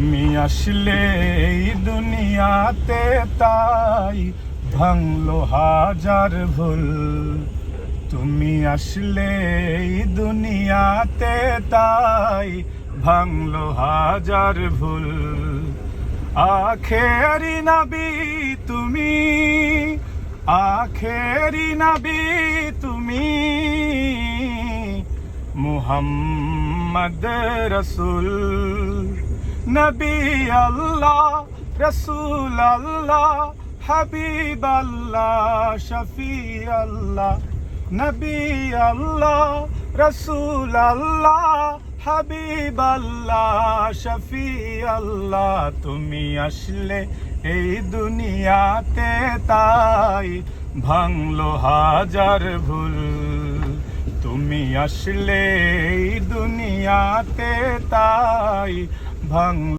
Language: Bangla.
তুমি আসলে এই দুনিয়াতে তাই ভাঙলো হাজার ভুল। তুমি আসলে এই দুনিয়াতে তাই ভাঙলো হাজার ভুল। আখেরি নবী তুমি, আখেরি নবী তুমি, মুহাম্মদ রসুল। নবী আল্লাহ রসুল আল্লাহ হাবিব আল্লাহ শফি আল্লাহ। নবী আল্লাহ রসুল আল্লাহ হাবিব আল্লাহ শফি আল্লাহ। তুমি আসলে এই দুনিয়াতে তাই ভাঙলো হাজার ভুল। তুমি আসলে এই দুনিয়াতে তাই ভাঙলো